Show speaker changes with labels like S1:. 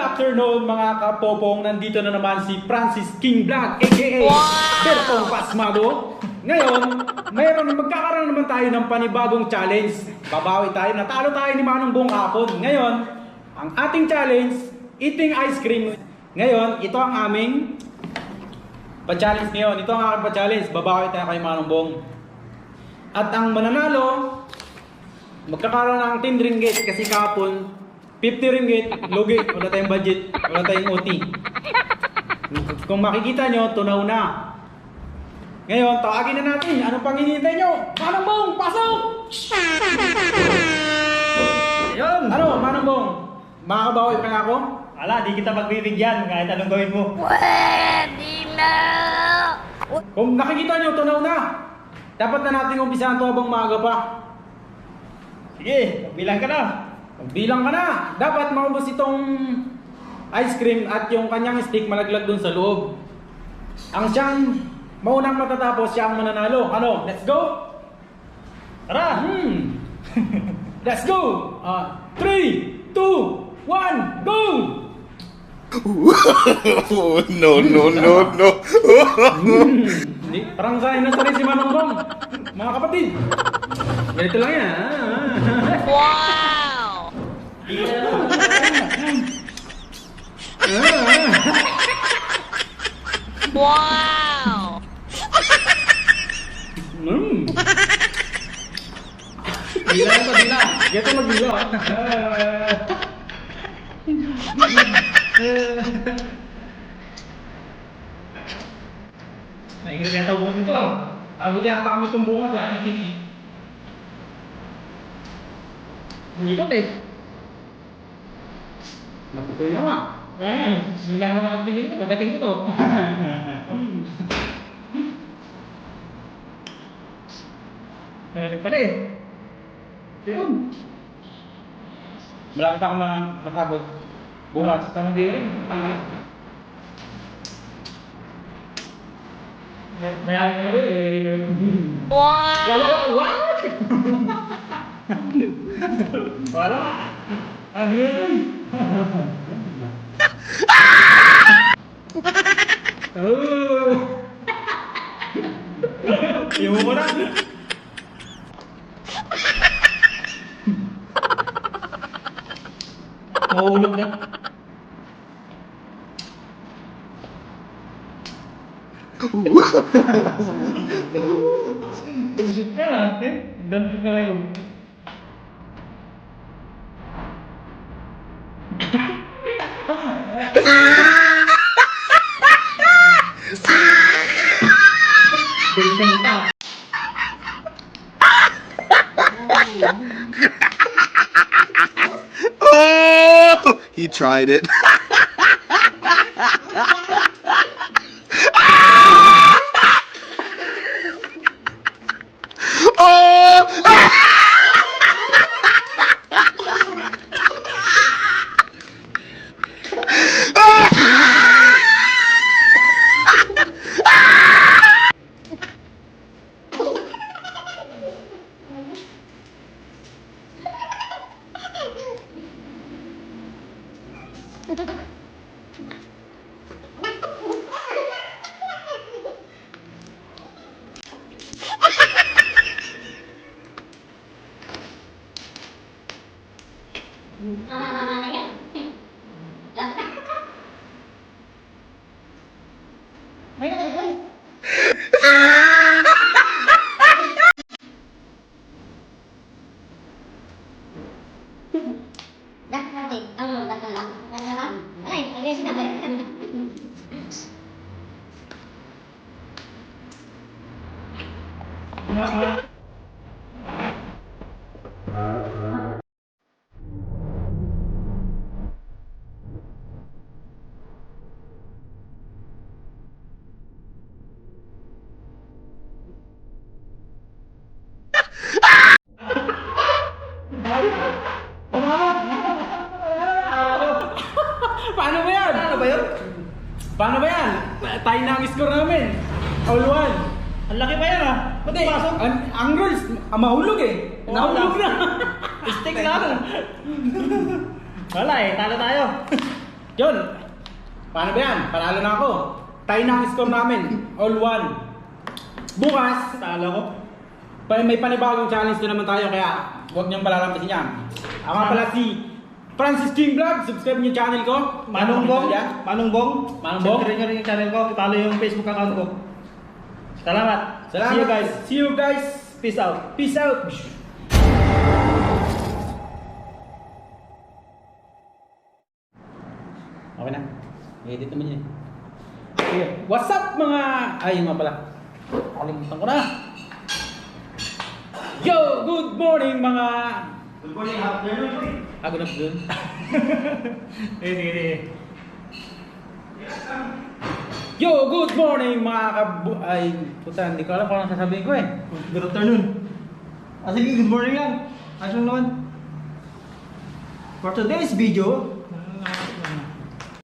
S1: afternoon mga kapopong, nandito na naman si Francis King Vlog aka Bertong Pasmado. Ngayon, magkakaroon naman tayo ng panibagong challenge. Babawi tayo, natalo tayo ni Manong Bong hapon. Ngayon, ang ating challenge, eating ice cream. Ngayon, ito ang aming pa-challenge ngayon. Ito ang aking pa-challenge, babawi tayo kay Manong Bong. At ang mananalo, magkakaroon ng 10 ringgit kasi kahapon 50 ringgit, lugi, wala tayong budget, wala tayong OT. Kung makikita nyo, tunaw na. Ngayon, tawagin na natin. Ano pang hinihintay nyo? Manong Bong, pasok!
S2: Ayun!
S1: Ano, Manong Bong? Makakabawi pa nga ako?
S2: Wala, di kita magbibigyan kahit anong gawin mo.
S3: Pwede na!
S1: Kung nakikita nyo, tunaw na. Dapat na natin umpisahan ito habang maaga pa.
S2: Sige, bilang ka na.
S1: Bilang ka na. Dapat maubos itong ice cream at yung kanyang stick malaglag dun sa loob. Ang siyang maunang matatapos, siya ang mananalo. Ano? Let's go?
S2: Tara!
S1: Let's go! 3, 2, 1, go!
S4: No.
S1: Parang sanay na sanay si Manong Bong. Mga kapatid, ganito lang yan.
S3: Wow! Wow!
S1: Bila ito, bila. Ganito magbila.
S2: Naingit yung tawag nito.
S1: Ako di ang kami itong bunga. Ikot eh. Natutoy na nga.
S2: Hindi lang naman nagbigay. Pagdating ko to. Pala eh.
S1: Yun.
S2: Malapit ako masabot. Bukas. Tama din rin. May ayaw na rin eh.
S3: Wow!
S2: What? Wala. Ayun.
S1: Oh. Iwan mo na.
S2: Mahulog na. Exit ka natin. Dante ka ngayon. Bintang ka.
S4: Oh, he tried it.
S1: Paano ba yan? Paano ba yan? Tayo na ang score namin. All one.
S2: Ang laki pa yan ah. Ba't
S1: Hindi,
S2: pasok?
S1: ang rules, mahulog eh.
S2: Oo,
S1: Nahulog na.
S2: Stick lang. Wala eh, talo tayo.
S1: Yun. Paano ba yan? Panalo na ako. Tayo na ang score namin. All one. Bukas, talo ko. May panibagong challenge na naman tayo kaya huwag niyong palalampasin yan. Ako nga pala si Francis King Vlog. Subscribe niyo yung channel ko.
S2: Manong Bong.
S1: Manong Bong.
S2: Subscribe nyo rin yung channel ko. Ipalo yung Facebook account ko. Salamat.
S1: Salamat.
S2: See you guys.
S1: See you guys.
S2: Peace out.
S1: Peace out. Okay na. I-edit naman yun. Okay. What's up mga... Ay, yun nga pala. Kalimutan ko na. Yo! Good morning mga...
S2: Good morning, afternoon.
S1: Good afternoon.
S2: Sige.
S1: Yo! Good morning mga Ay, puta, hindi ko alam kung anong sasabihin ko eh.
S2: Good afternoon. Sige, good morning lang. Ayos lang naman. For today's video,